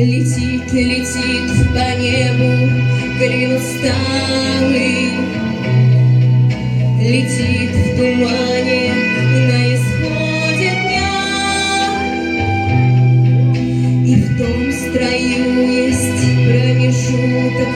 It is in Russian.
Летит, летит по небу клин усталый, летит в тумане на исходе дня. И в том строю есть промежуток